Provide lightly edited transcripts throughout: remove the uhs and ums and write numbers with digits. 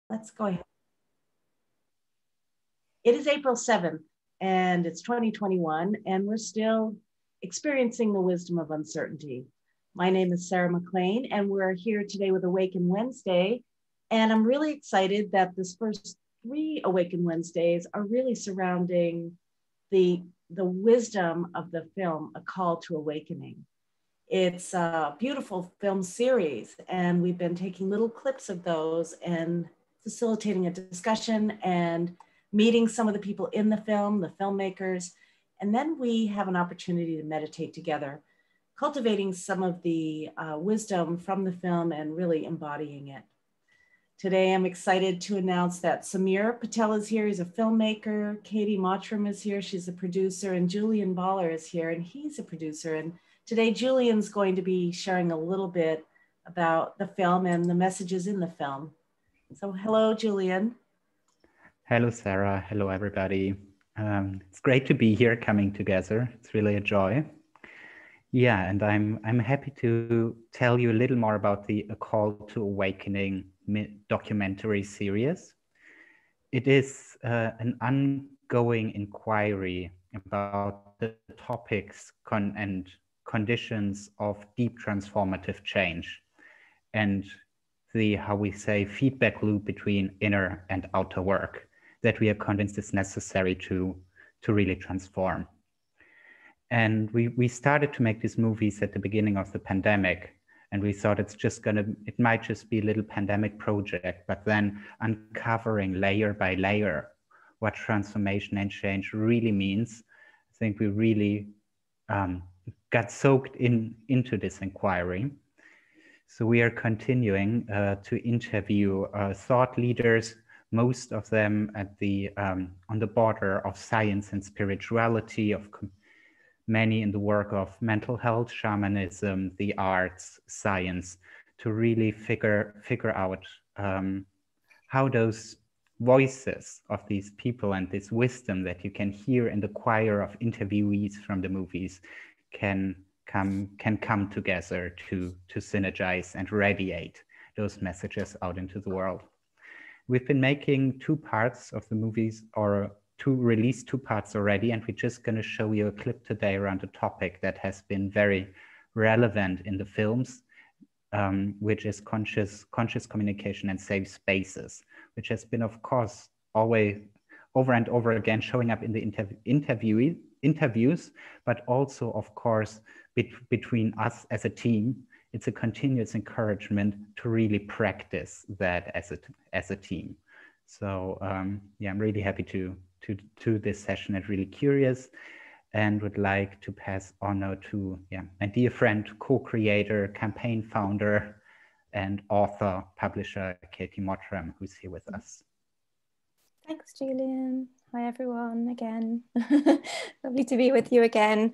Let's go ahead. It is April 7th, and it's 2021, and we're still experiencing the wisdom of uncertainty. My name is Sarah McLean, and we're here today with Awaken Wednesday. And I'm really excited that this first 3 Awaken Wednesdays are really surrounding the wisdom of the film, A Call to Awakening. It's a beautiful film series, and we've been taking little clips of those and facilitating a discussion and meeting some of the people in the film, the filmmakers, and then we have an opportunity to meditate together, cultivating some of the wisdom from the film and really embodying it. Today, I'm excited to announce that Samir Patel is here. He's a filmmaker. Katie Mottram is here. She's a producer. And Julian Baller is here, and he's a producer. And today, Julian's going to be sharing a little bit about the film and the messages in the film. So hello, Julian. Hello, Sarah. Hello, everybody. It's great to be here coming together. It's really a joy. Yeah, and I'm happy to tell you a little more about the A Call to Awakening documentary series. It is an ongoing inquiry about the topics and conditions of deep transformative change and the, how we say, feedback loop between inner and outer work that we are convinced is necessary to really transform. And we started to make these movies at the beginning of the pandemic, and we thought it might just be a little pandemic project, but then uncovering layer by layer what transformation and change really means, I think we really got soaked into this inquiry. So we are continuing to interview thought leaders, most of them at the on the border of science and spirituality, many in the work of mental health, shamanism, the arts, science, to really figure out how those voices of these people and this wisdom that you can hear in the choir of interviewees from the movies can come together to synergize and radiate those messages out into the world. We've been making 2 parts of the movies, or released 2 parts already, and we're just going to show you a clip today around a topic that has been very relevant in the films, which is conscious communication and safe spaces, which has been, of course, always over and over again showing up in the interviews, but also, of course, between us as a team. It's a continuous encouragement to really practice that as a team. So yeah, I'm really happy to this session and really curious, and would like to pass honor to my dear friend, co-creator, campaign founder, and author, publisher, Katie Mottram, who's here with us. Thanks, Julian. Hi, everyone, again. Lovely to be with you again.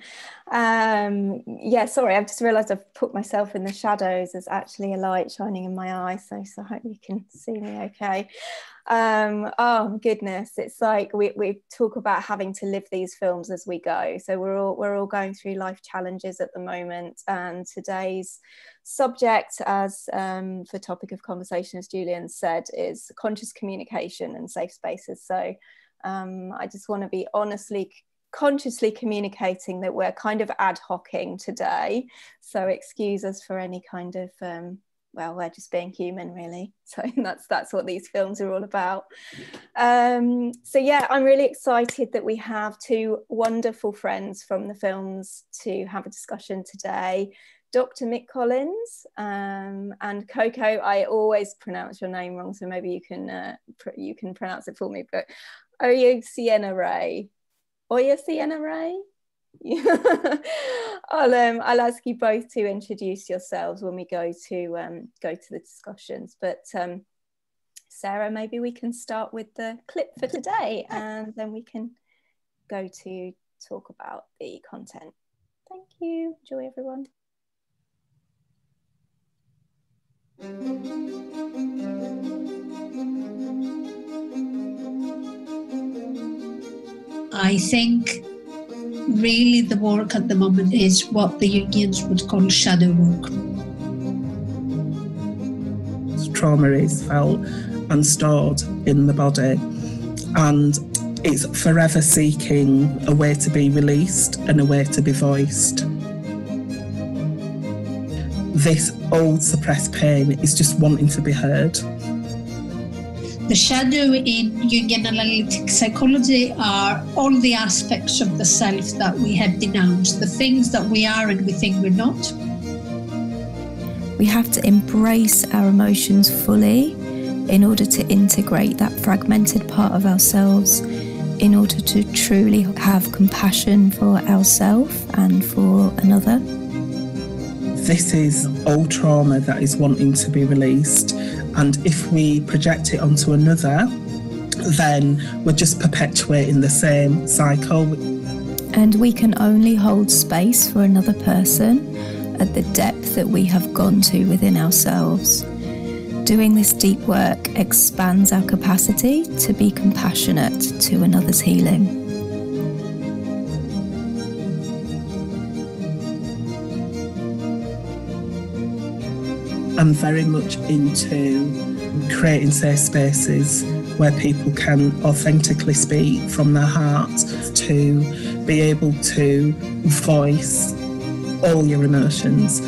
Yeah, sorry, I've just realised I've put myself in the shadows. There's actually a light shining in my eye, so I hope you can see me okay. Oh, goodness, it's like we talk about having to live these films as we go. So we're all going through life challenges at the moment, and today's subject, as for topic of conversation, as Julian said, is conscious communication and safe spaces. So I just want to be consciously communicating that we're kind of ad hocing today. So excuse us for any kind of, well, we're just being human, really. So that's what these films are all about. So yeah, I'm really excited that we have 2 wonderful friends from the films to have a discussion today. Dr. Mick Collins and Coco. I always pronounce your name wrong, so maybe you can pronounce it for me. But Oyesiena Ray. I'll ask you both to introduce yourselves when we go to the discussions. But Sarah, maybe we can start with the clip for today, and then we can go to talk about the content. Thank you. Enjoy, everyone. I think really the work at the moment is what the Jungians would call shadow work. Trauma is felt and stored in the body. And it's forever seeking a way to be released and a way to be voiced. This old suppressed pain is just wanting to be heard. The shadow in Jungian analytic psychology are all the aspects of the self that we have denounced, the things that we are and we think we're not. We have to embrace our emotions fully in order to integrate that fragmented part of ourselves, in order to truly have compassion for ourselves and for another. This is old trauma that is wanting to be released, and if we project it onto another, then we're just perpetuating the same cycle. And we can only hold space for another person at the depth that we have gone to within ourselves. Doing this deep work expands our capacity to be compassionate to another's healing. I'm very much into creating safe spaces where people can authentically speak from their heart, to be able to voice all your emotions.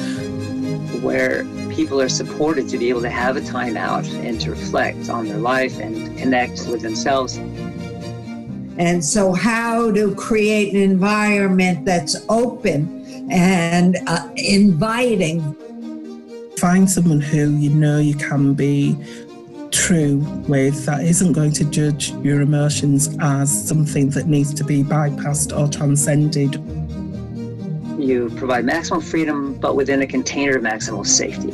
Where people are supported to be able to have a time out and to reflect on their life and connect with themselves. And so how to create an environment that's open and inviting. Find someone who you know you can be true with, that isn't going to judge your emotions as something that needs to be bypassed or transcended. You provide maximum freedom, but within a container of maximal safety.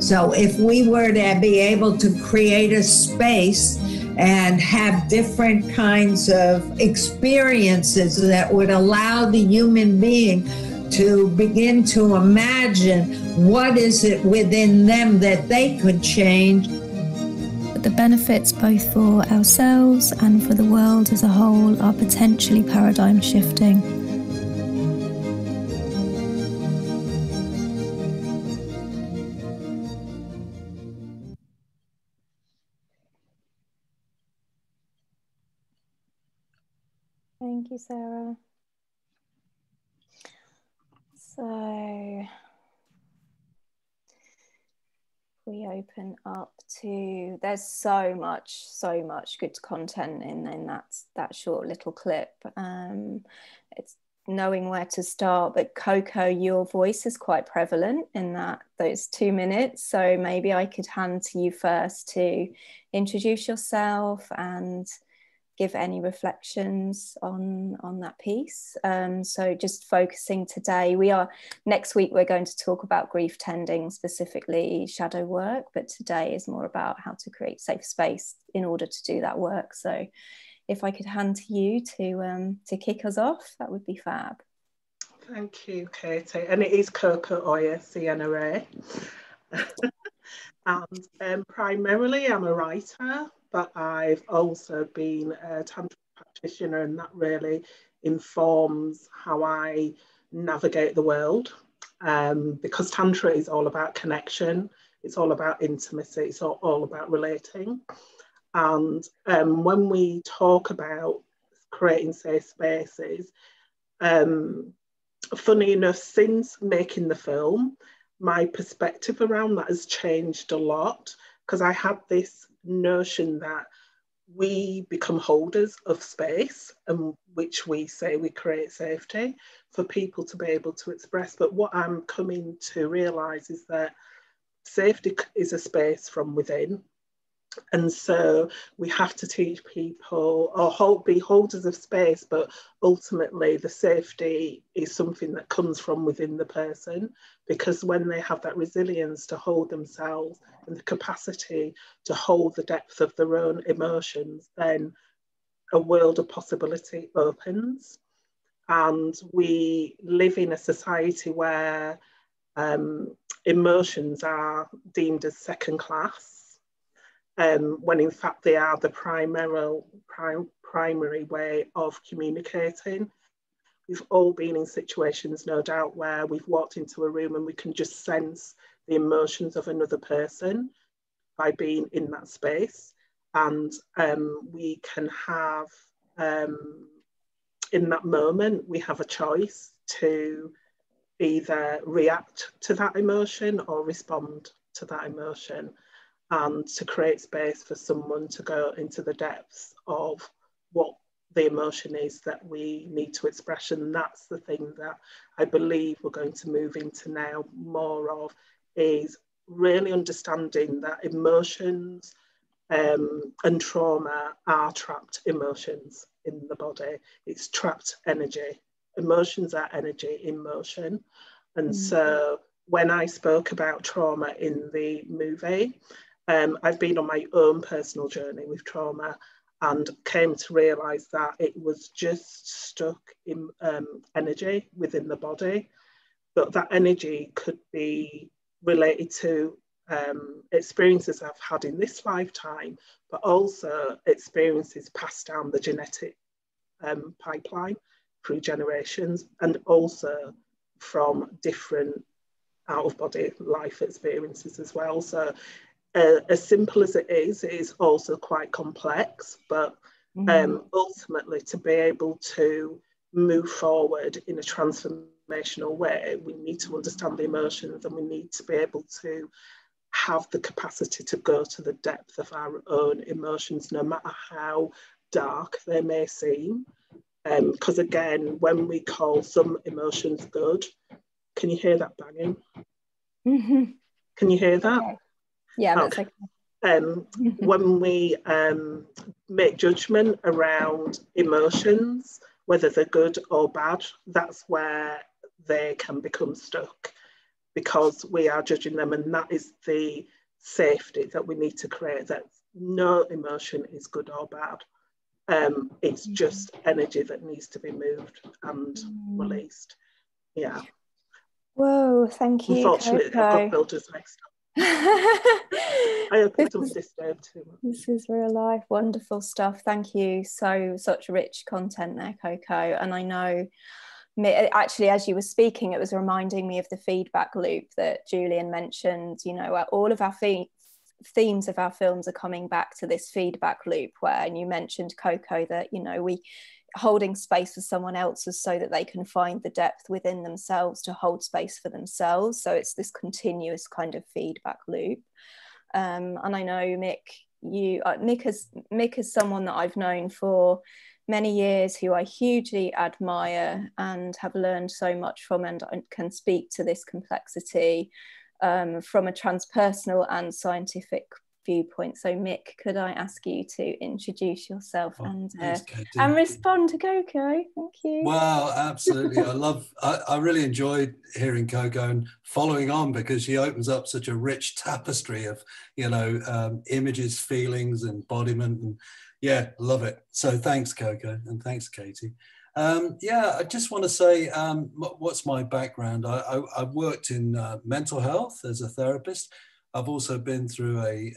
So if we were to be able to create a space and have different kinds of experiences that would allow the human being to begin to imagine what is it within them that they could change. But the benefits both for ourselves and for the world as a whole are potentially paradigm shifting. Thank you, Sarah. So we open up to, there's so much good content in that short little clip. It's knowing where to start, but Coco, your voice is quite prevalent in those 2 minutes. So maybe I could hand to you first to introduce yourself and give any reflections on that piece. So just focusing today, next week we're going to talk about grief tending, specifically shadow work, but today is more about how to create safe space in order to do that work. So if I could hand to you to kick us off, that would be fab. Thank you, Katie. And it is Coco Oya, CNRA. And primarily I'm a writer, but I've also been a tantra practitioner, and that really informs how I navigate the world. Because tantra is all about connection, it's all about intimacy, it's all about relating. And when we talk about creating safe spaces, funny enough, since making the film, my perspective around that has changed a lot, because I had this notion that we become holders of space, and which we say we create safety for people to be able to express. But what I'm coming to realise is that safety is a space from within. And so we have to teach people or be holders of space, but ultimately the safety is something that comes from within the person, because when they have that resilience to hold themselves and the capacity to hold the depth of their own emotions, then a world of possibility opens. And we live in a society where emotions are deemed as second class. When in fact they are the primary way of communicating. We've all been in situations, no doubt, where we've walked into a room and we can just sense the emotions of another person. by being in that space. And we can have, in that moment, we have a choice to either react to that emotion or respond to that emotion, and to create space for someone to go into the depths of what the emotion is that we need to express. And that's the thing that I believe we're going to move into now more of, is really understanding that emotions and trauma are trapped emotions in the body. It's trapped energy. Emotions are energy in motion. And so when I spoke about trauma in the movie, I've been on my own personal journey with trauma, and came to realise that it was just stuck in energy within the body, but that energy could be related to experiences I've had in this lifetime, but also experiences passed down the genetic pipeline through generations, and also from different out-of-body life experiences as well. So as simple as it is also quite complex, but ultimately to be able to move forward in a transformational way, we need to understand the emotions, and we need to be able to have the capacity to go to the depth of our own emotions, no matter how dark they may seem. Because again, when we call some emotions good, can you hear that banging? Can you hear that? Okay. Yeah, that's okay. When we make judgment around emotions, whether they're good or bad, that's where they can become stuck, because we are judging them. And that is the safety that we need to create, that no emotion is good or bad. It's just energy that needs to be moved and released. Yeah. Whoa, thank you, Unfortunately, Coco. I've got builders next up. I hope it doesn't disturb too much. This is real life, wonderful stuff. Thank you. Such rich content there, Coco. And I know, actually, as you were speaking, it was reminding me of the feedback loop that Julian mentioned. You know, all of our themes of our films are coming back to this feedback loop, where, and you mentioned, Coco, that, you know, we holding space for someone else is so that they can find the depth within themselves to hold space for themselves. So it's this continuous kind of feedback loop. And I know Mick is someone that I've known for many years, who I hugely admire and have learned so much from, and can speak to this complexity from a transpersonal and scientific viewpoint. So Mick, could I ask you to introduce yourself and respond to Coco? Thank you. Wow, absolutely. I really enjoyed hearing Coco and following on, because she opens up such a rich tapestry of, you know, images, feelings, embodiment, and yeah, love it. So thanks, Coco, and thanks, Katie. Yeah, I just want to say, what's my background? I've worked in mental health as a therapist. I've also been through a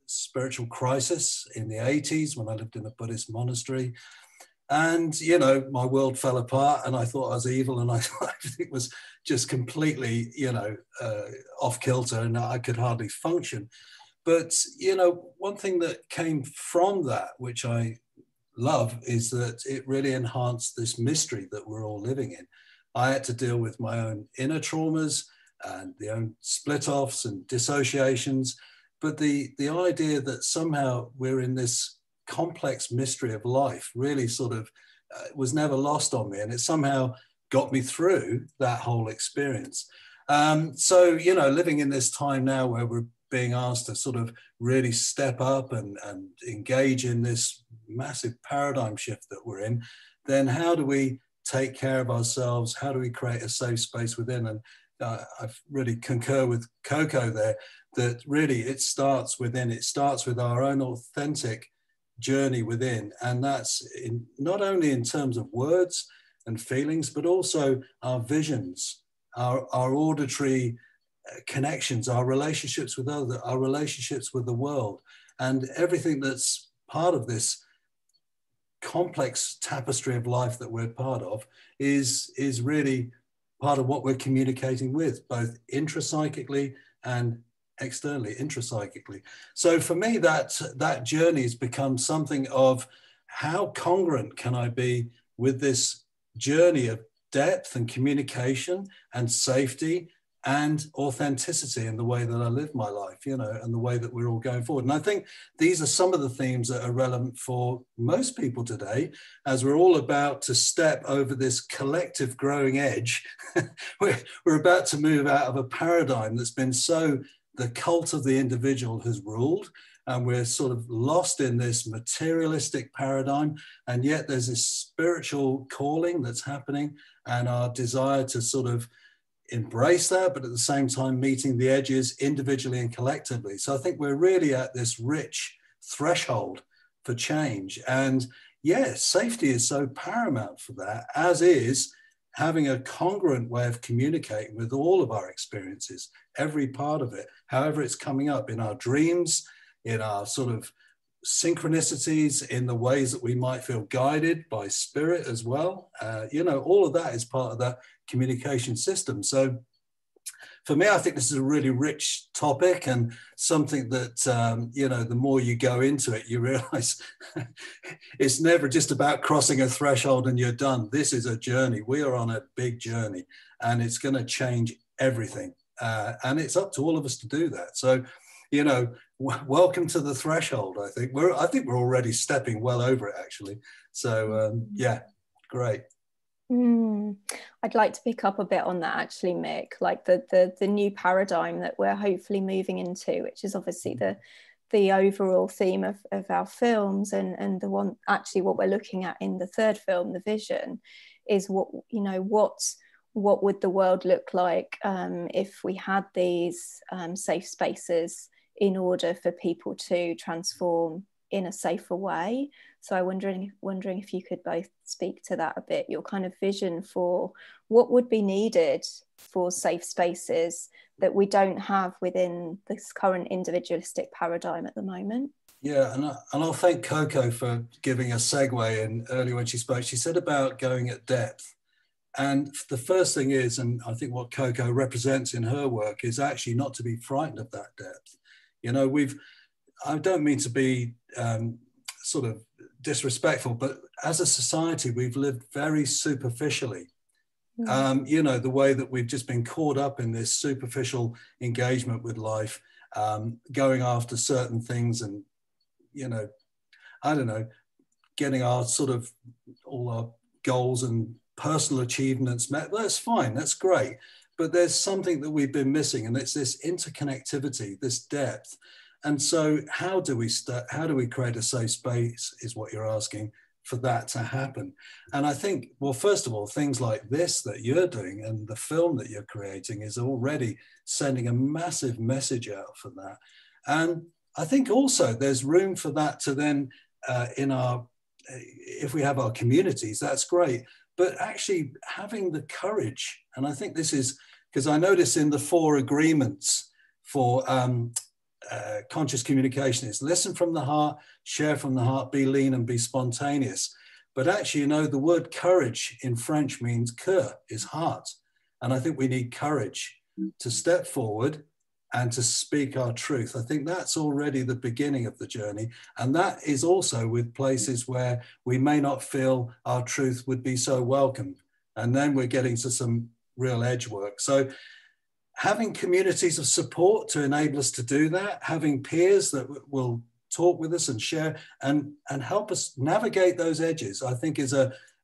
spiritual crisis in the 80s when I lived in a Buddhist monastery. And, you know, my world fell apart, and I thought I was evil, and I thought everything was just completely, you know, off kilter, and I could hardly function. But, you know, one thing that came from that, which I love, is that it really enhanced this mystery that we're all living in. I had to deal with my own inner traumas and the own split-offs and dissociations, but the idea that somehow we're in this complex mystery of life really sort of was never lost on me, and it somehow got me through that whole experience. So, you know, living in this time now where we're being asked to sort of really step up and engage in this massive paradigm shift that we're in, then how do we take care of ourselves? How do we create a safe space within? And I really concur with Coco there, that really it starts within. It starts with our own authentic journey within. And that's not only in terms of words and feelings, but also our visions, our auditory connections, our relationships with others, our relationships with the world, and everything that's part of this complex tapestry of life that we're part of is really part of what we're communicating with, both intrapsychically and externally, intrapsychically. So for me, that journey has become something of how congruent can I be with this journey of depth and communication and safety and authenticity in the way that I live my life, you know, and the way that we're all going forward. And I think these are some of the themes that are relevant for most people today, as we're all about to step over this collective growing edge. We're about to move out of a paradigm that's been so, the cult of the individual has ruled, and we're sort of lost in this materialistic paradigm. And yet there's this spiritual calling that's happening, and our desire to sort of embrace that, but at the same time meeting the edges individually and collectively. So I think we're really at this rich threshold for change. And yes, safety is so paramount for that, as is having a congruent way of communicating with all of our experiences, every part of it, however it's coming up in our dreams, in our sort of synchronicities, in the ways that we might feel guided by spirit as well. You know, all of that is part of that communication system. So for me, I think this is a really rich topic, and something that, you know, the more you go into it, you realize it's never just about crossing a threshold and you're done. This is a journey. We are on a big journey, and it's going to change everything. And it's up to all of us to do that. So, you know, welcome to the threshold. I think we're already stepping well over it, actually. So yeah, great. I'd like to pick up a bit on that, actually, Mick, like the new paradigm that we're hopefully moving into, which is obviously the overall theme of our films, and the one actually what we're looking at in the third film, The Vision, is what would the world look like if we had these safe spaces in order for people to transform in a safer way. So I'm wondering if you could both speak to that a bit, your kind of vision for what would be needed for safe spaces that we don't have within this current individualistic paradigm at the moment. Yeah, and I'll thank Coco for giving a segue in earlier when she spoke. She said about going at depth. And the first thing is, and I think what Coco represents in her work, is actually not to be frightened of that depth. You know, I don't mean to be sort of disrespectful, but as a society, we've lived very superficially. You know, the way that we've just been caught up in this superficial engagement with life, going after certain things and, you know, I don't know, getting our sort of all our goals and personal achievements met. That's fine, that's great. But there's something that we've been missing, and it's this interconnectivity, this depth. And so how do we create a safe space, is what you're asking, for that to happen? And I think, well, first of all, things like this that you're doing and the film that you're creating is already sending a massive message out for that. And I think also there's room for that to then, if we have our communities, that's great. But actually having the courage, and I think this is, because I notice in the 4 agreements for conscious communication is listen from the heart, share from the heart, be lean and be spontaneous. But actually, you know, the word courage in French means cœur, is heart. And I think we need courage to step forward and to speak our truth. I think that's already the beginning of the journey. And that is also with places where we may not feel our truth would be so welcomed. And then we're getting to some real edge work. So having communities of support to enable us to do that, having peers that will talk with us and share and help us navigate those edges, I think is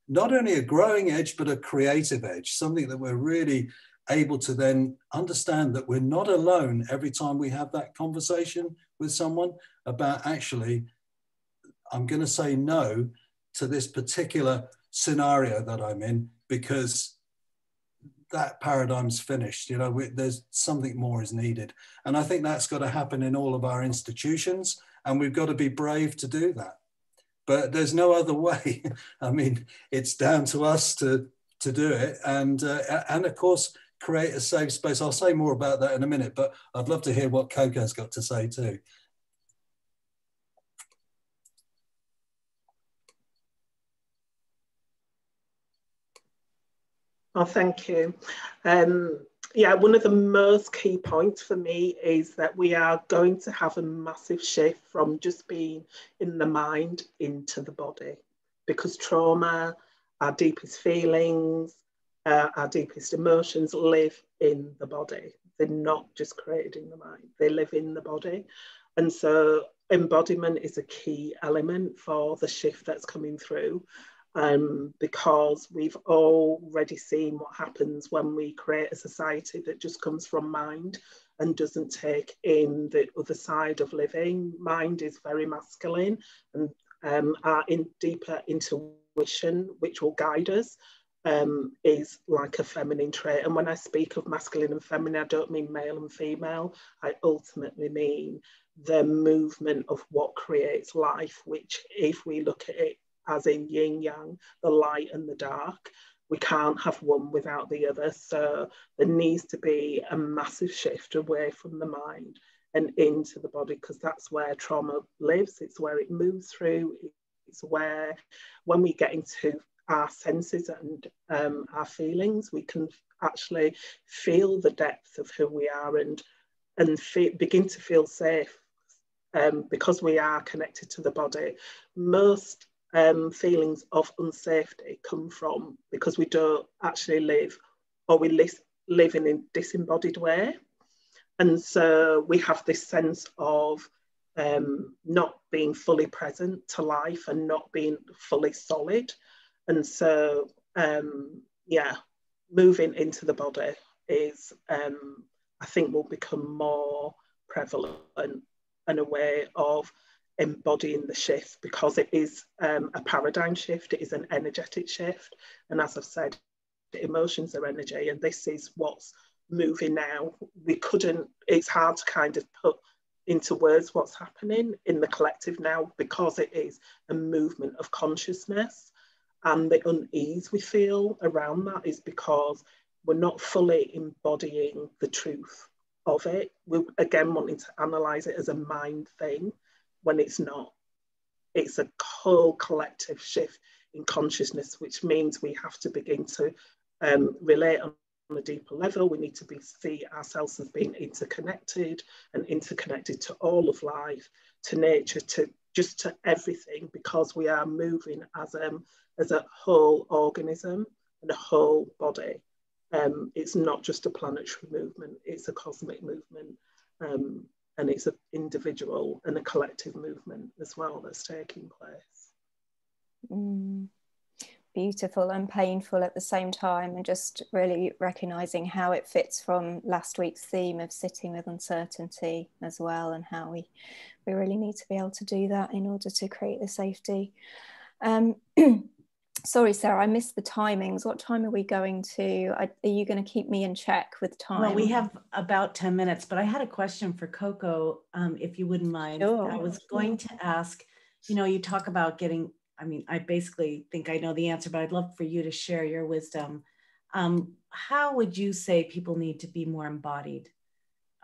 not only a growing edge, but a creative edge, something that we're really able to then understand that we're not alone every time we have that conversation with someone about, actually, I'm going to say no to this particular scenario that I'm in because that paradigm's finished. You know, there's something more is needed. And I think that's got to happen in all of our institutions, and we've got to be brave to do that. But there's no other way. I mean, it's down to us to do it. And of course, create a safe space. I'll say more about that in a minute, but I'd love to hear what Coco's got to say too. Oh, thank you. Yeah, one of the most key points for me is that we are going to have a massive shift from just being in the mind into the body, because trauma, our deepest feelings, our deepest emotions live in the body. They're not just created in the mind, they live in the body. And so embodiment is a key element for the shift that's coming through. Because we've already seen what happens when we create a society that just comes from mind and doesn't take in the other side of living. Mind is very masculine, and our deeper intuition, which will guide us, is like a feminine trait. And when I speak of masculine and feminine, I don't mean male and female. I ultimately mean the movement of what creates life, which, if we look at it as in yin yang, the light and the dark, we can't have one without the other. So there needs to be a massive shift away from the mind and into the body, because that's where trauma lives. It's where it moves through. It's where, when we get into our senses and our feelings, we can actually feel the depth of who we are and begin to feel safe, because we are connected to the body. Most feelings of unsafety come from because we don't actually live, or we live in a disembodied way. And so we have this sense of not being fully present to life and not being fully solid. And so, moving into the body is, I think, will become more prevalent and a way of embodying the shift, because it is a paradigm shift, it is an energetic shift. And as I've said, emotions are energy, and this is what's moving now. It's hard to kind of put into words what's happening in the collective now, because it is a movement of consciousness. And the unease we feel around that is because we're not fully embodying the truth of it. We're again wanting to analyze it as a mind thing, when it's not. It's a whole collective shift in consciousness, which means we have to begin to relate on a deeper level. We need to see ourselves as being interconnected, and interconnected to all of life, to nature, to everything, because we are moving as a whole organism and a whole body. It's not just a planetary movement, it's a cosmic movement. And it's an individual and a collective movement as well that's taking place. Beautiful and painful at the same time, and just really recognizing how it fits from last week's theme of sitting with uncertainty as well, and how we really need to be able to do that in order to create the safety. Sorry, Sarah, I missed the timings. What time are we going to? Are you going to keep me in check with time? Well, we have about 10 minutes, but I had a question for Coco, if you wouldn't mind. Sure. I was going to ask, you talk about getting, I basically think I know the answer, but I'd love for you to share your wisdom. How would you say people need to be more embodied?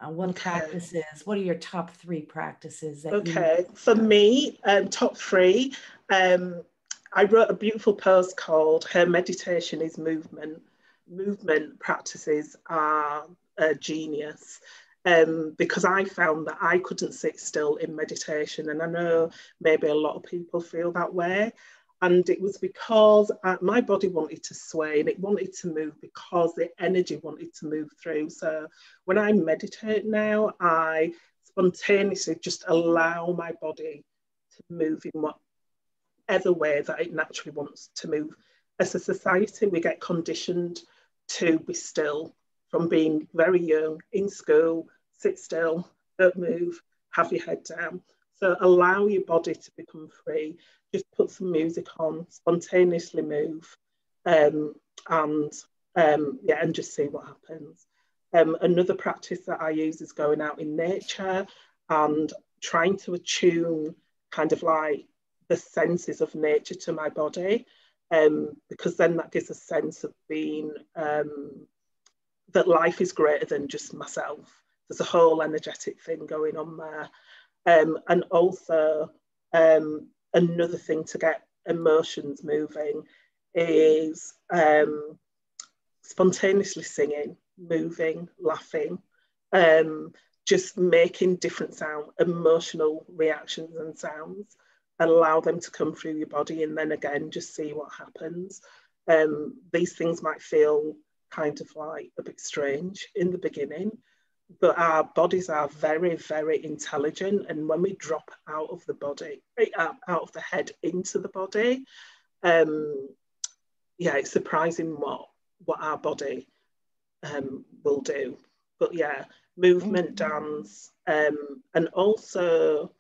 What practices, what are your top 3 practices? For me, top 3, I wrote a beautiful post called "Her Meditation is Movement." Movement practices are a genius, because I found that I couldn't sit still in meditation, and I know maybe a lot of people feel that way. And it was because my body wanted to sway and it wanted to move, because the energy wanted to move through. So when I meditate now, I spontaneously just allow my body to move in whatever way that it naturally wants to move. As a society, we get conditioned to be still from being very young, in school, sit still, don't move, have your head down. So allow your body to become free. Just put some music on, spontaneously move, and just see what happens. Another practice that I use is going out in nature and trying to attune kind of like the senses of nature to my body, because then that gives a sense of being, that life is greater than just myself. There's a whole energetic thing going on there. And also, another thing to get emotions moving is spontaneously singing. moving, laughing, just making different sound, emotional reactions and sounds, allow them to come through your body, and then again, just see what happens. These things might feel kind of like a bit strange in the beginning, but our bodies are very, very intelligent. And when we drop out of the body, out of the head into the body, yeah, it's surprising what our body will do. But yeah, movement, dance, and also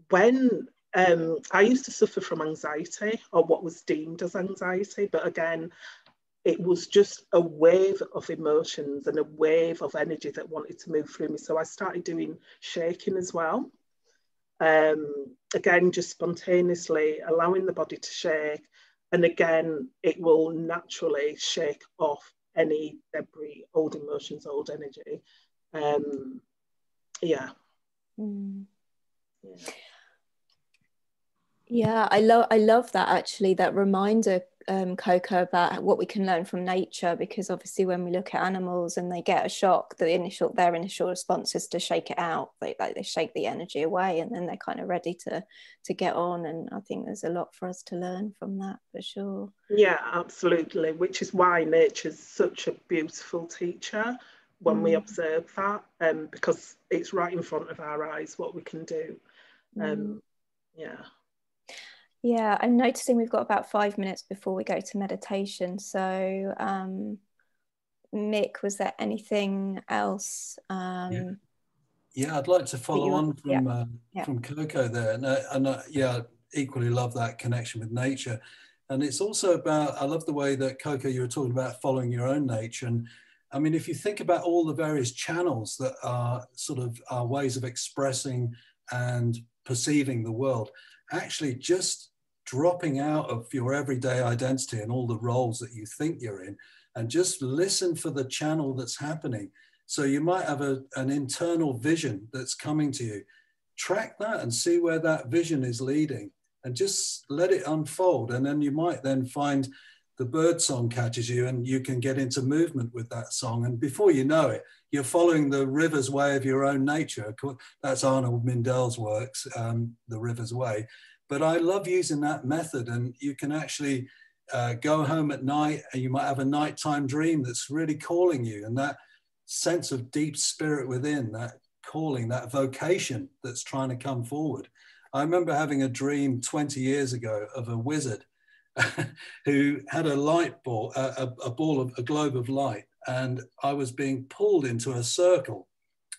when I used to suffer from anxiety, or what was deemed as anxiety, but again, it was just a wave of emotions and a wave of energy that wanted to move through me. So I started doing shaking as well. Again, just spontaneously allowing the body to shake. And again, it will naturally shake off any debris, old emotions, old energy. Yeah. Yeah, I love that, actually, that reminder, Coco, about what we can learn from nature, because obviously when we look at animals and they get a shock, their initial response is to shake it out. They shake the energy away, and then they're kind of ready to get on. And I think there's a lot for us to learn from that, for sure. Yeah, absolutely, which is why nature's such a beautiful teacher when we observe that, because it's right in front of our eyes what we can do. Yeah, I'm noticing we've got about 5 minutes before we go to meditation. So, Mick, was there anything else? Yeah, I'd like to follow on from Coco there. And equally love that connection with nature. And it's also about, I love the way that, Coco, you were talking about following your own nature. And I mean, if you think about all the various channels that are sort of our ways of expressing and perceiving the world, actually just dropping out of your everyday identity and all the roles that you think you're in, and just listen for the channel that's happening. So you might have an internal vision that's coming to you. Track that and see where that vision is leading, and just let it unfold. And then you might then find the bird song catches you, and you can get into movement with that song. And before you know it, you're following the river's way of your own nature. That's Arnold Mindell's works, The River's Way. But I love using that method, and you can actually go home at night and you might have a nighttime dream that's really calling you, and that sense of deep spirit within, that calling, that vocation that's trying to come forward. I remember having a dream 20 years ago of a wizard who had a light ball, a globe of light, and I was being pulled into a circle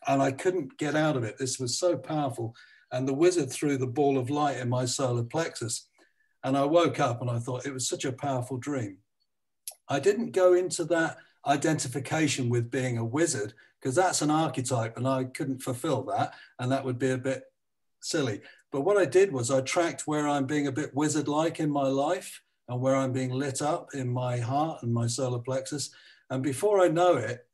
and I couldn't get out of it. This was so powerful. And the wizard threw the ball of light in my solar plexus. And I woke up and I thought, it was such a powerful dream. I didn't go into that identification with being a wizard, because that's an archetype and I couldn't fulfill that. And that would be a bit silly. But what I did was I tracked where I'm being a bit wizard-like in my life and where I'm being lit up in my heart and my solar plexus. And before I know it,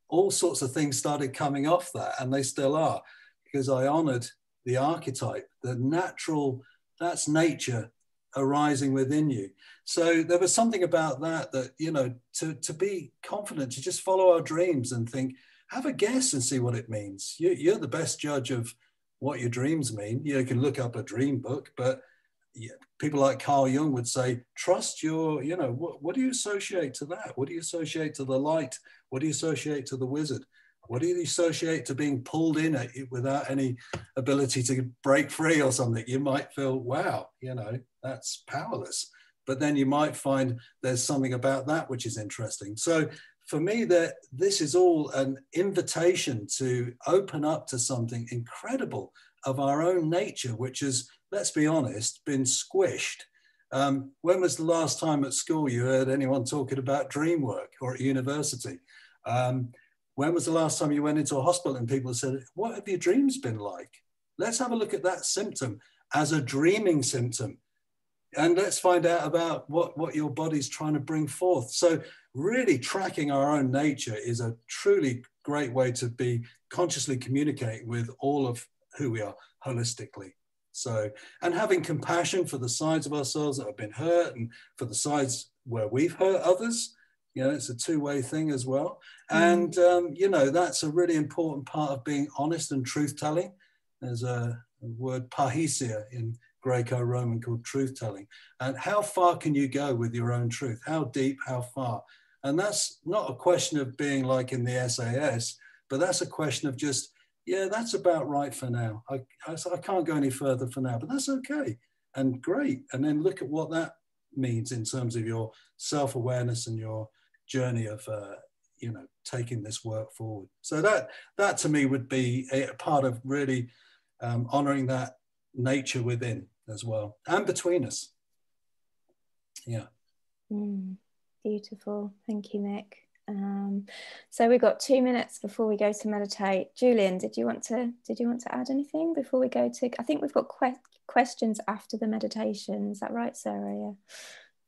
all sorts of things started coming off that, and they still are, because I honored the archetype, the natural, that's nature arising within you. So there was something about that, you know, to be confident, to just follow our dreams and think, have a guess and see what it means. You're the best judge of what your dreams mean. You can look up a dream book, but people like Carl Jung would say, trust your, you know, what do you associate to that? What do you associate to the light? What do you associate to the wizard? What do you associate to being pulled in at it without any ability to break free or something? You might feel, wow, you know, that's powerless. But then you might find there's something about that which is interesting. So for me, this is all an invitation to open up to something incredible of our own nature, which is, let's be honest, been squished. When was the last time at school you heard anyone talking about dream work, or at university? When was the last time you went into a hospital and people said, what have your dreams been like? Let's have a look at that symptom as a dreaming symptom. And let's find out about what your body's trying to bring forth. So really tracking our own nature is a truly great way to be consciously communicating with all of who we are holistically. So, and having compassion for the sides of ourselves that have been hurt, and for the sides where we've hurt others. You know, it's a two-way thing as well. And, you know, that's a really important part of being honest and truth-telling. There's a word parrhesia in Greco-Roman called truth-telling. And how far can you go with your own truth? How deep, how far? And that's not a question of being like in the SAS, but that's a question of just, yeah, that's about right for now. I can't go any further for now, but that's okay and great. And then look at what that means in terms of your self-awareness and your journey of, you know, taking this work forward. So that to me would be a part of really honoring that nature within as well and between us. Yeah. Beautiful. Thank you, Mick. So we've got 2 minutes before we go to meditate. Julian, did you want to add anything before we go to? I think we've got questions after the meditation. Is that right, Sarah? Yeah.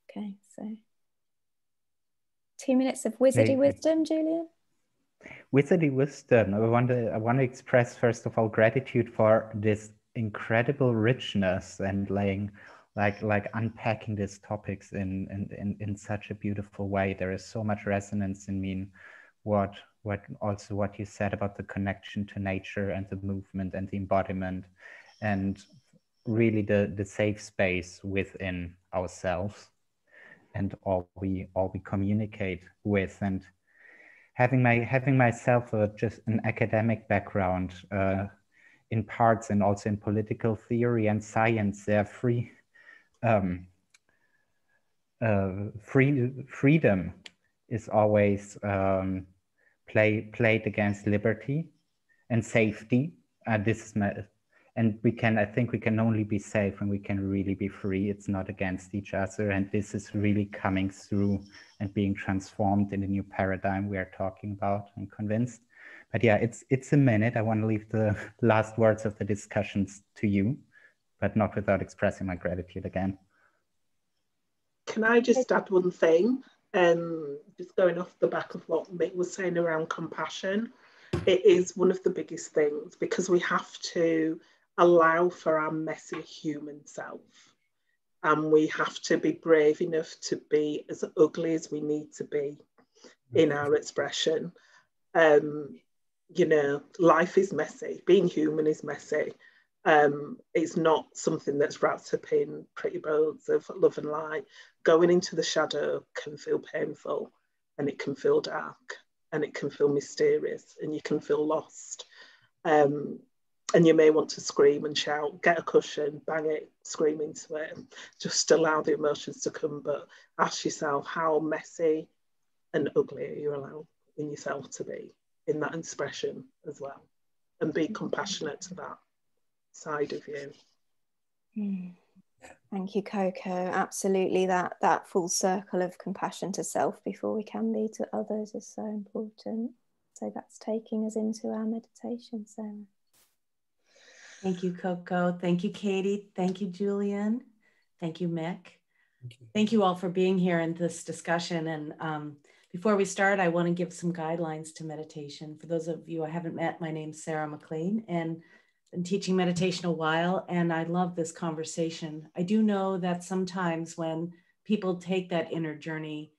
Okay. So 2 minutes of wizardy wisdom, Julian. Wizardy wisdom. I want to express first of all gratitude for this incredible richness and like unpacking these topics in such a beautiful way. There is so much resonance in me in what you said about the connection to nature and the movement and the embodiment, and really the safe space within ourselves and all we communicate with. And having myself just an academic background in parts and also in political theory and science, there are freedom is always played against liberty and safety. I think we can only be safe when we can really be free. It's not against each other. And this is really coming through and being transformed in the new paradigm we are talking about, I'm convinced. But yeah, it's a minute. I want to leave the last words of the discussions to you, but not without expressing my gratitude again. Can I just add one thing? Just going off the back of what Mick was saying around compassion, it is one of the biggest things, because we have to allow for our messy human self. And we have to be brave enough to be as ugly as we need to be in our expression. You know, life is messy. Being human is messy. It's not something that's wrapped up in pretty bows of love and light. Going into the shadow can feel painful, and it can feel dark, and it can feel mysterious, and you can feel lost. And you may want to scream and shout, get a cushion, bang it, scream into it, just allow the emotions to come. But ask yourself, how messy and ugly are you allowing yourself to be in that expression as well? And be compassionate to that side of you. Thank you, Coco. Absolutely, that full circle of compassion to self before we can be to others is so important. So that's taking us into our meditation, Sarah. Thank you, Coco. Thank you, Katie. Thank you, Julian. Thank you, Mick. Thank you all for being here in this discussion. And before we start, I want to give some guidelines to meditation. For those of you I haven't met, my name's Sarah McLean, and been teaching meditation a while, and I love this conversation. I do know that sometimes when people take that inner journey,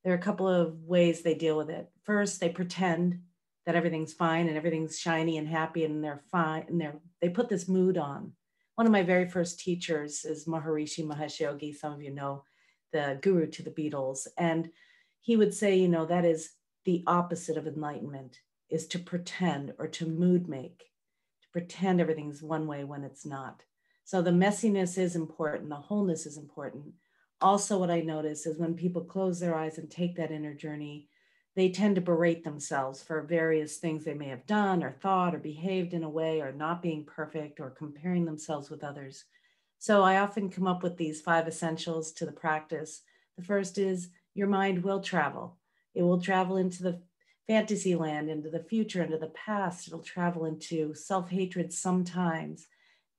there are a couple of ways they deal with it. First, they pretend that everything's fine and everything's shiny and happy and they're fine, and they put this mood on. One of my very first teachers is Maharishi Mahesh Yogi. Some of you know, the guru to the Beatles. And he would say, you know, that is the opposite of enlightenment, is to pretend or to mood make. Pretend everything's one way when it's not. So the messiness is important, the wholeness is important. Also, what I notice is when people close their eyes and take that inner journey, they tend to berate themselves for various things they may have done or thought or behaved in a way, or not being perfect, or comparing themselves with others. So I often come up with these 5 essentials to the practice. The first is your mind will travel. It will travel into the fantasy land, into the future, into the past. It'll travel into self-hatred sometimes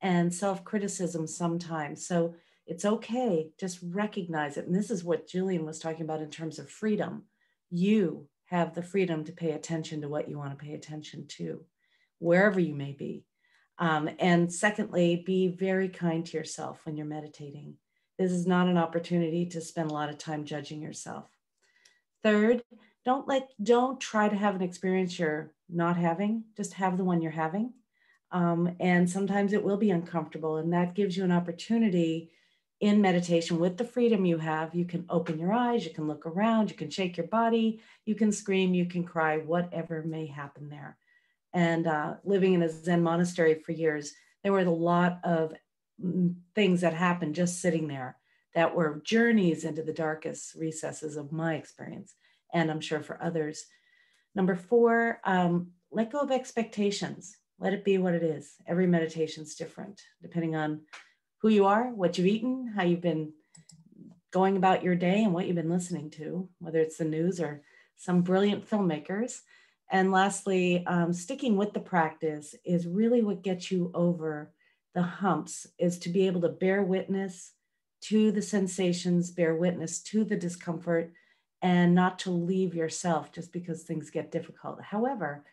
and self-criticism sometimes. So it's okay, just recognize it. And this is what Julian was talking about in terms of freedom. You have the freedom to pay attention to what you want to pay attention to, wherever you may be. And secondly, be very kind to yourself when you're meditating. This is not an opportunity to spend a lot of time judging yourself. Third, don't try to have an experience you're not having, just have the one you're having. And sometimes it will be uncomfortable, and that gives you an opportunity in meditation with the freedom you have. You can open your eyes, you can look around, you can shake your body, you can scream, you can cry, whatever may happen there. And living in a Zen monastery for years, there were a lot of things that happened just sitting there that were journeys into the darkest recesses of my experience, and I'm sure for others. Number 4, let go of expectations. Let it be what it is. Every meditation is different, depending on who you are, what you've eaten, how you've been going about your day, and what you've been listening to, whether it's the news or some brilliant filmmakers. And lastly, sticking with the practice is really what gets you over the humps, is to be able to bear witness to the sensations, bear witness to the discomfort, and not to leave yourself just because things get difficult. However,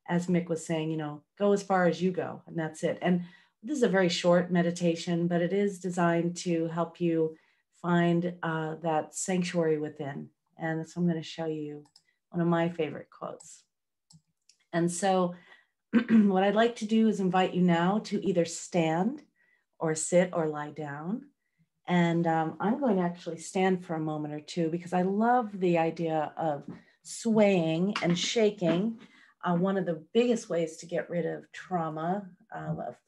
as Mick was saying, go as far as you go, and that's it. And this is a very short meditation, but it is designed to help you find that sanctuary within. And so I'm going to show you one of my favorite quotes. And so what I'd like to do is invite you now to either stand or sit or lie down. And I'm going to actually stand for a moment or two because I love the idea of swaying and shaking. One of the biggest ways to get rid of trauma,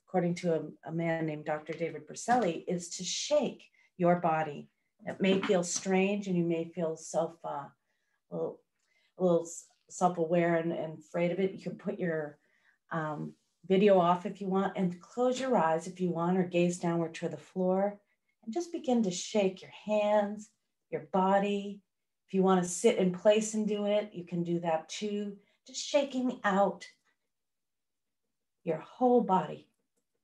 according to a man named Dr. David Berceli, is to shake your body. It may feel strange and you may feel a little self-aware and afraid of it. You can put your video off if you want, and close your eyes if you want, or gaze downward to the floor, and just begin to shake your hands, your body. If you want to sit in place and do it, you can do that too. Just shaking out your whole body,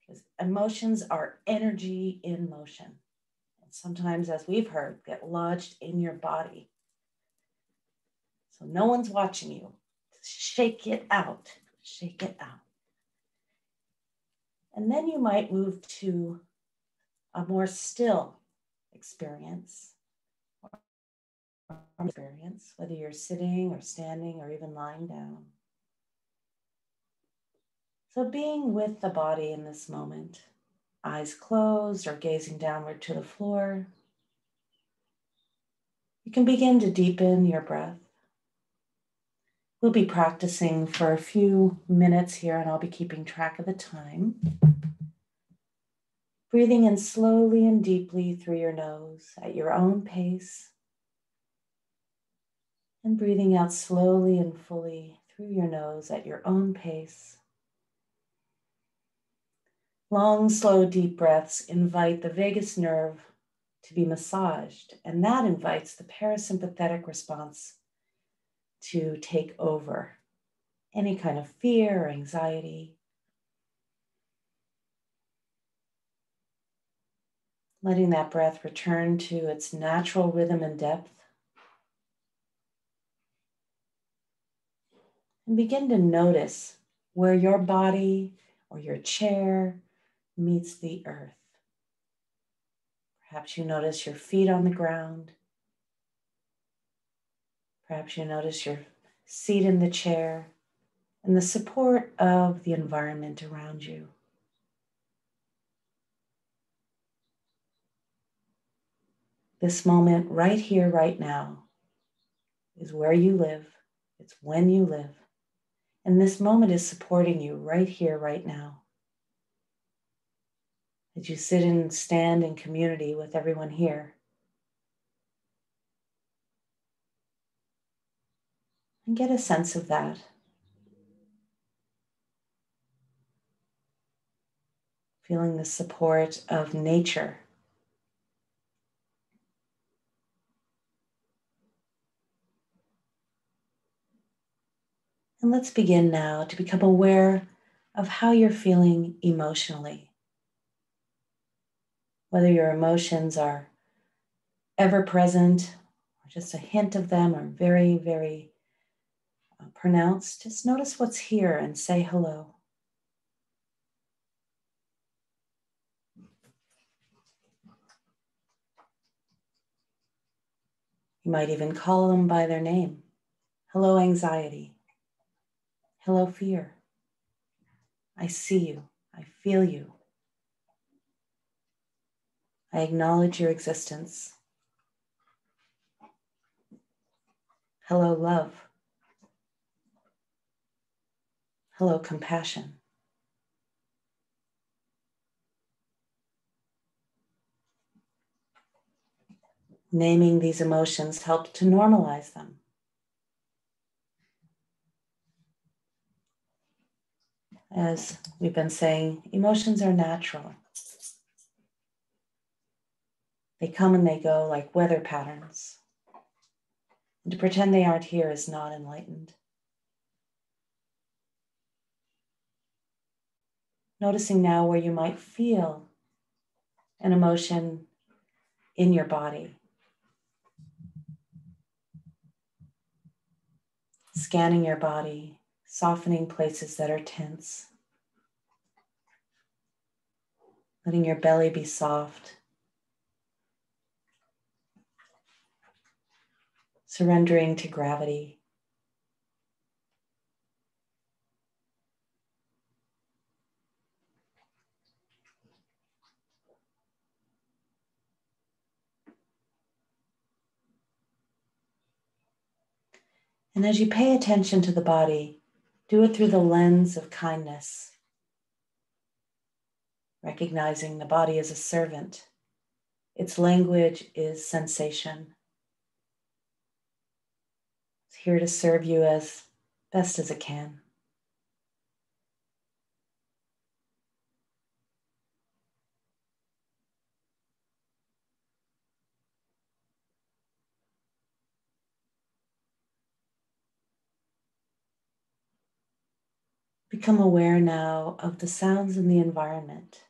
because emotions are energy in motion. And sometimes, as we've heard, get lodged in your body. So no one's watching you. Shake it out. Shake it out. And then you might move to a more still experience, whether you're sitting or standing or even lying down. So being with the body in this moment, eyes closed or gazing downward to the floor, you can begin to deepen your breath. We'll be practicing for a few minutes here, and I'll be keeping track of the time. Breathing in slowly and deeply through your nose at your own pace, and breathing out slowly and fully through your nose at your own pace. Long, slow, deep breaths invite the vagus nerve to be massaged, and that invites the parasympathetic response to take over any kind of fear or anxiety. Letting that breath return to its natural rhythm and depth. And begin to notice where your body or your chair meets the earth. Perhaps you notice your feet on the ground. Perhaps you notice your seat in the chair and the support of the environment around you. This moment right here, right now, is where you live. It's when you live. And this moment is supporting you right here, right now. As you sit and stand in community with everyone here. And get a sense of that. Feeling the support of nature. And let's begin now to become aware of how you're feeling emotionally. Whether your emotions are ever present, or just a hint of them, or very, very pronounced, just notice what's here and say hello. You You might even call them by their name. Hello, anxiety. Hello, fear. I see you. I feel you. I acknowledge your existence. Hello, love. Hello, compassion. Naming these emotions helps to normalize them. As we've been saying, emotions are natural. They come and they go like weather patterns. And to pretend they aren't here is not enlightened. Noticing now where you might feel an emotion in your body. Scanning your body, softening places that are tense. Letting your belly be soft. Surrendering to gravity. And as you pay attention to the body, do it through the lens of kindness, recognizing the body as a servant. Its language is sensation. It's here to serve you as best as it can. Become aware now of the sounds in the environment.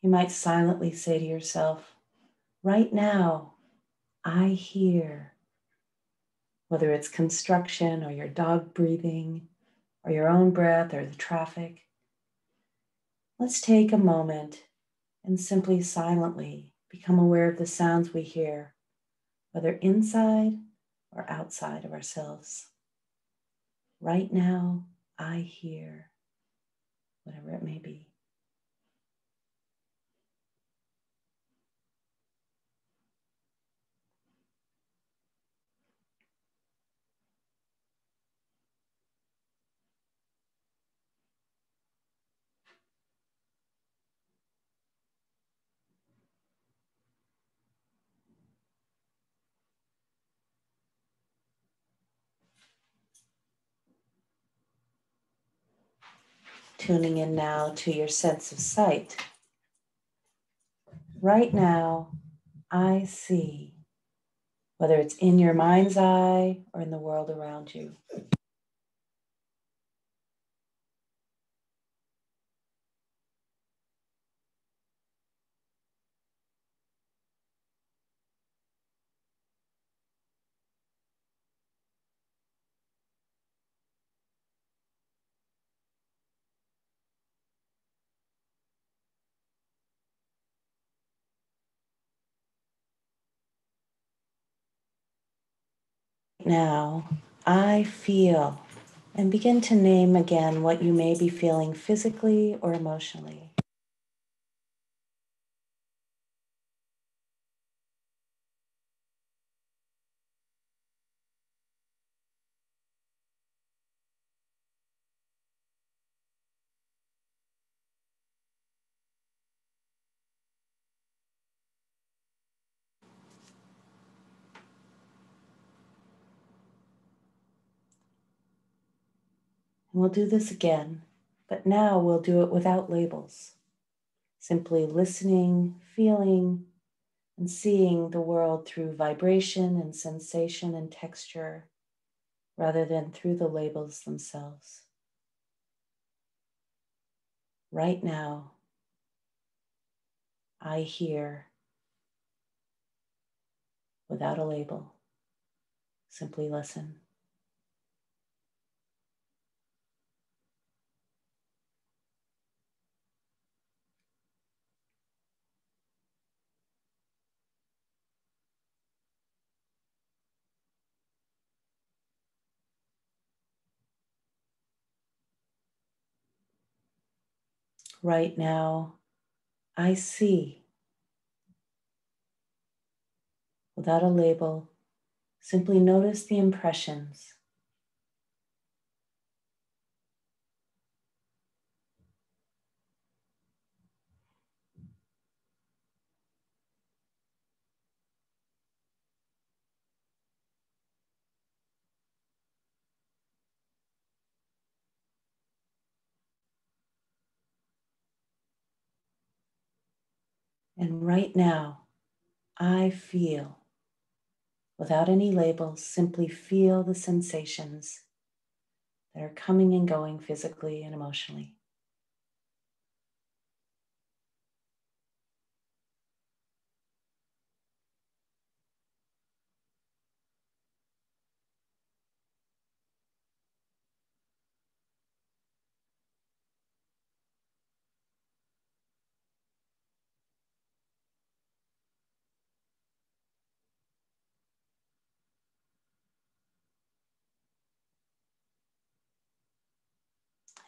You might silently say to yourself, right now, I hear, whether it's construction or your dog breathing or your own breath or the traffic. Let's take a moment and simply silently become aware of the sounds we hear, whether inside or outside of ourselves. Right now, I hear, whatever it may be. Tuning in now to your sense of sight. Right now, I see, whether it's in your mind's eye or in the world around you. Now, I feel, and begin to name again what you may be feeling physically or emotionally. And we'll do this again, but now we'll do it without labels. Simply listening, feeling, and seeing the world through vibration and sensation and texture, rather than through the labels themselves. Right now, I hear, without a label. Simply listen. right now, I see. Without a label, simply notice the impressions. And right now, I feel, without any labels, simply feel the sensations that are coming and going physically and emotionally.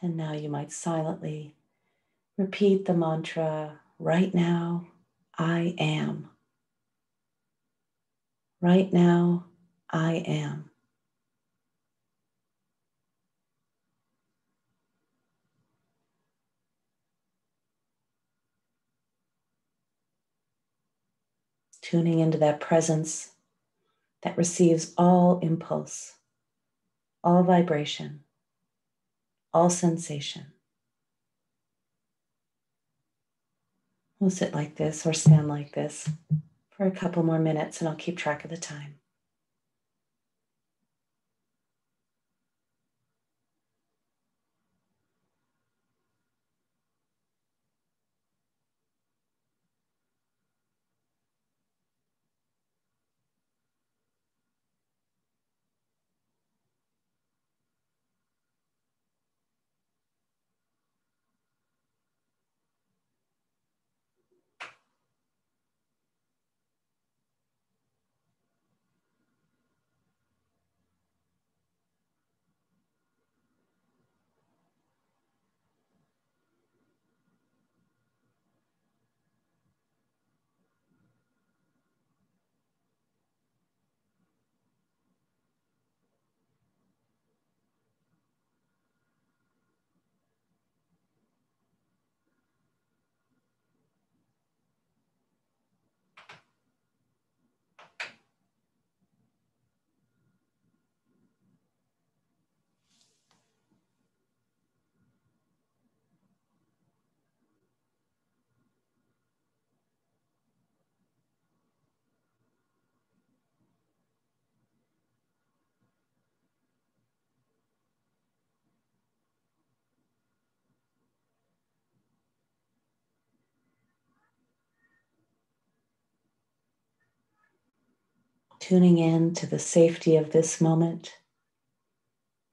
And now you might silently repeat the mantra, right now, I am. Right now, I am. Tuning into that presence that receives all impulse, all vibration, all sensation. We'll sit like this or stand like this for a couple more minutes and I'll keep track of the time. Tuning in to the safety of this moment,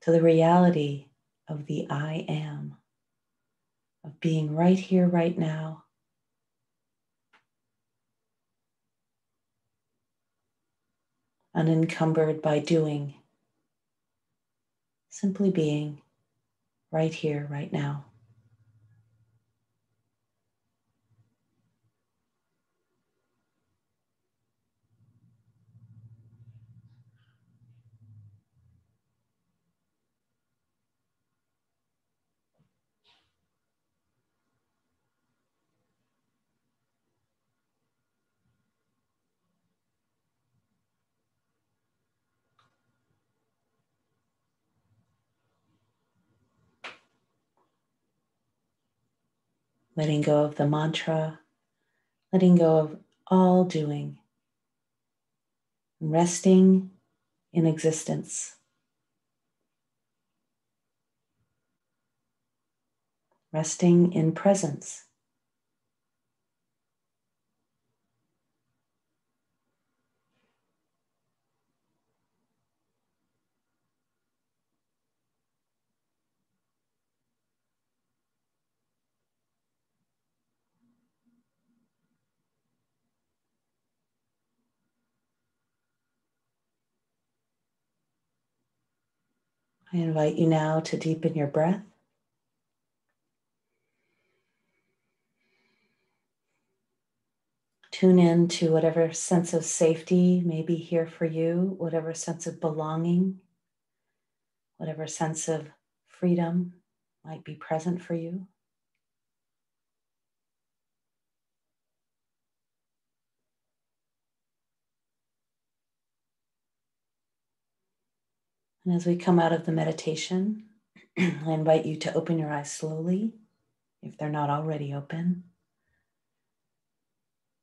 to the reality of the I am, of being right here, right now. Unencumbered by doing, simply being right here, right now. Letting go of the mantra, letting go of all doing, resting in existence, resting in presence. I invite you now to deepen your breath. Tune in to whatever sense of safety may be here for you, whatever sense of belonging, whatever sense of freedom might be present for you. And as we come out of the meditation, I invite you to open your eyes slowly, if they're not already open.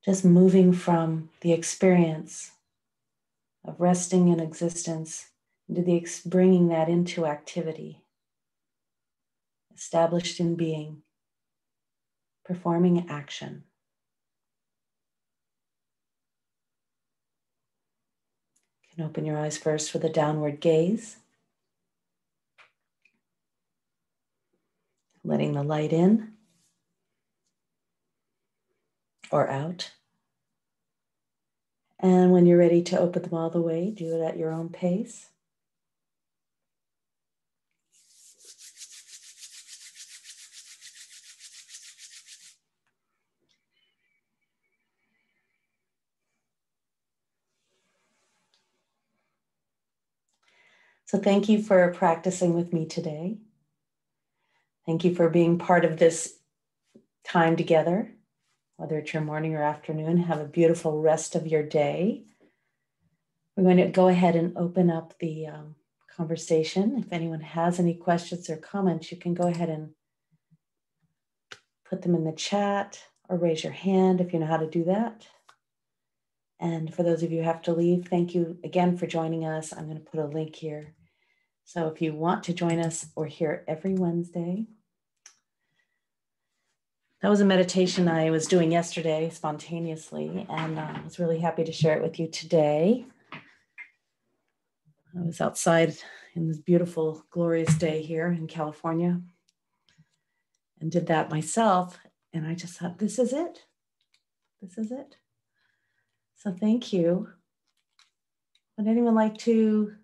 Just moving from the experience of resting in existence into bringing that into activity, established in being, performing action. You can open your eyes first with a downward gaze, letting the light in or out. And when you're ready to open them all the way, do it at your own pace. So thank you for practicing with me today. Thank you for being part of this time together, whether it's your morning or afternoon. Have a beautiful rest of your day. We're going to go ahead and open up the conversation. If anyone has any questions or comments, you can go ahead and put them in the chat or raise your hand if you know how to do that. And for those of you who have to leave, thank you again for joining us. I'm going to put a link here. So if you want to join us, we're here every Wednesday. That was a meditation I was doing yesterday spontaneously, and I was really happy to share it with you today. I was outside in this beautiful, glorious day here in California and did that myself. And I just thought, this is it. This is it. So thank you. Would anyone like to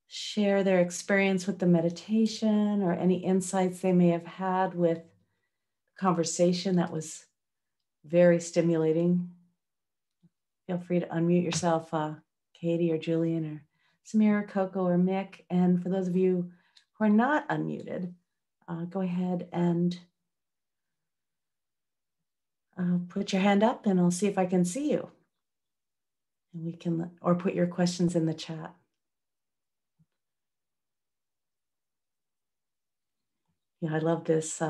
share their experience with the meditation or any insights they may have had with the conversation that was very stimulating? Feel free to unmute yourself, Katie or Julian or Samira, Coco or Mick. And for those of you who are not unmuted, go ahead and put your hand up and I'll see if I can see you. And we can, or put your questions in the chat. Yeah, I love this.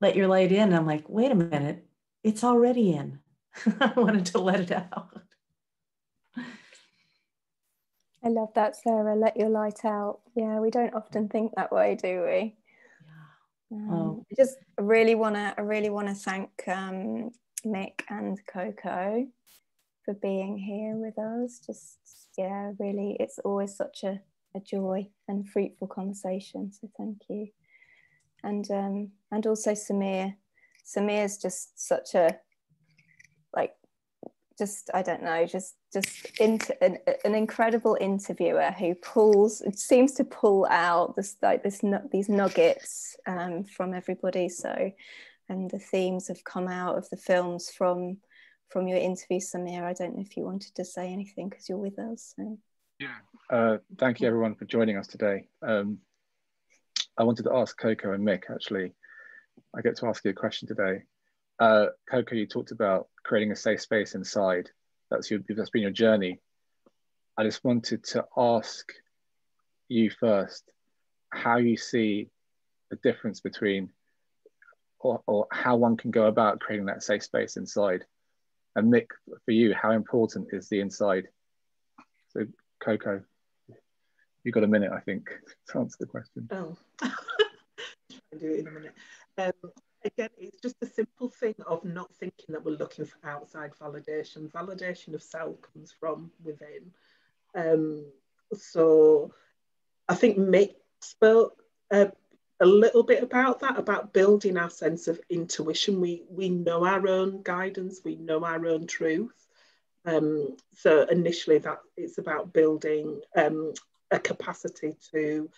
Let your light in. I'm like, wait a minute, it's already in. I wanted to let it out. I love that, Sarah. Let your light out. Yeah, we don't often think that way, do we? Yeah. I just really want to thank Mick and Coco for being here with us. Just, yeah, really, it's always such a joy and fruitful conversation. So thank you. And also Samir. Samir's just such a, like, just, I don't know, just an incredible interviewer who seems to pull out these nuggets from everybody. So, and the themes have come out of the films from your interview, Samir. I don't know if you wanted to say anything because you're with us. So. Yeah. Thank you everyone for joining us today. I wanted to ask Coco and Mick, actually. I get to ask you a question today. Coco, you talked about creating a safe space inside. That's been your journey. I just wanted to ask you first how you see the difference between, or how one can go about creating that safe space inside. And Mick, for you, how important is the inside? So Coco, you've got a minute, I think, to answer the question. Oh, try and do it in a minute. Again, it's just a simple thing of not thinking that we're looking for outside validation. Validation of self comes from within. So I think Mick spoke a little bit about that, about building our sense of intuition. We know our own guidance, we know our own truth. So initially that it's about building a capacity to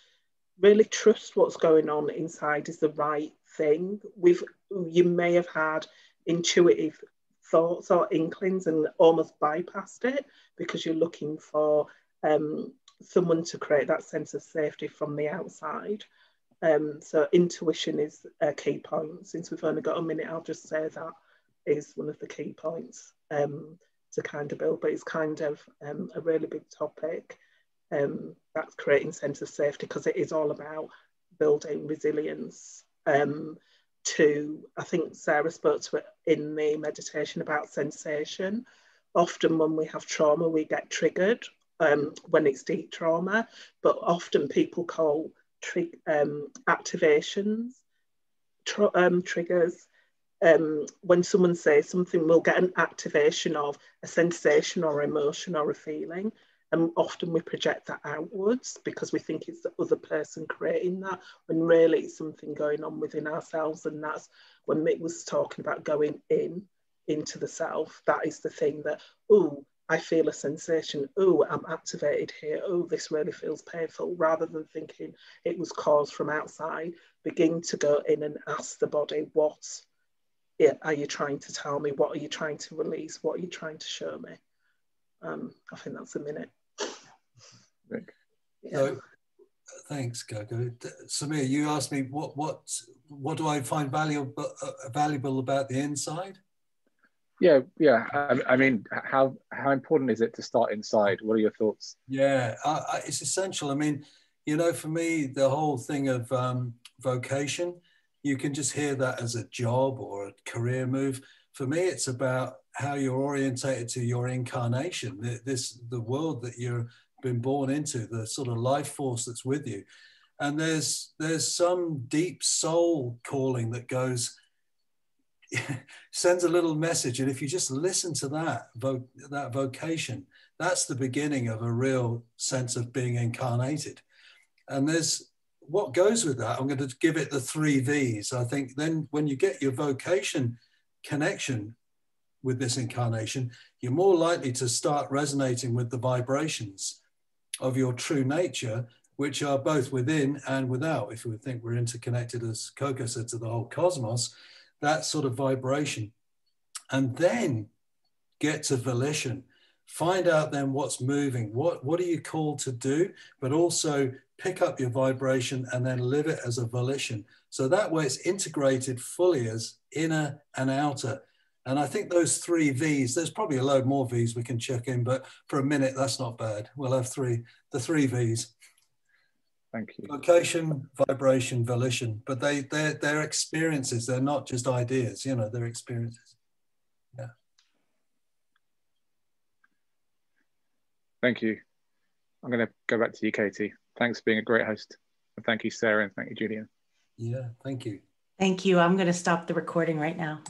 really trust what's going on inside is the right thing. You may have had intuitive thoughts or inklings and almost bypassed it because you're looking for someone to create that sense of safety from the outside. So intuition is a key point. Since we've only got a minute, I'll just say that is one of the key points to kind of build, but it's kind of a really big topic. That's creating sense of safety, because it is all about building resilience. I think Sarah spoke to it in the meditation about sensation. Often when we have trauma, we get triggered when it's deep trauma, but often people call activations triggers. When someone says something, we'll get an activation of a sensation or emotion or a feeling. And often we project that outwards because we think it's the other person creating that, when really it's something going on within ourselves. And that's when Mick was talking about going into the self. That is the thing that, oh, I feel a sensation. Oh, I'm activated here. Oh, this really feels painful. Rather than thinking it was caused from outside, begin to go in and ask the body, what are you trying to tell me? What are you trying to release? What are you trying to show me? I think that's a minute. Yeah. So, thanks, Coco. Samir, you asked me what do I find valuable about the inside? Yeah. I mean, how important is it to start inside? What are your thoughts? Yeah, it's essential. I mean, you know, for me, the whole thing of vocation, you can just hear that as a job or a career move. For me, it's about how you're orientated to your incarnation, the world that you've been born into, the sort of life force that's with you. And there's some deep soul calling that goes, sends a little message. And if you just listen to that vocation, that's the beginning of a real sense of being incarnated. And there's what goes with that. I'm going to give it the 3 V's. I think then when you get your vocation connection with this incarnation, you're more likely to start resonating with the vibrations of your true nature, which are both within and without. If we think we're interconnected, as Coco said, to the whole cosmos, that sort of vibration. And then get to volition. Find out then what's moving. What are you called to do? But also pick up your vibration and then live it as a volition. So that way it's integrated fully as inner and outer. And I think those 3 V's, there's probably a load more V's we can check in, but for a minute, that's not bad. We'll have the 3 V's. Thank you. Vocation, vibration, volition, but they're experiences. They're not just ideas, you know, they're experiences. Yeah. Thank you. I'm going to go back to you, Katie. Thanks for being a great host. And thank you, Sarah, and thank you, Julian. Yeah, thank you. Thank you. I'm going to stop the recording right now.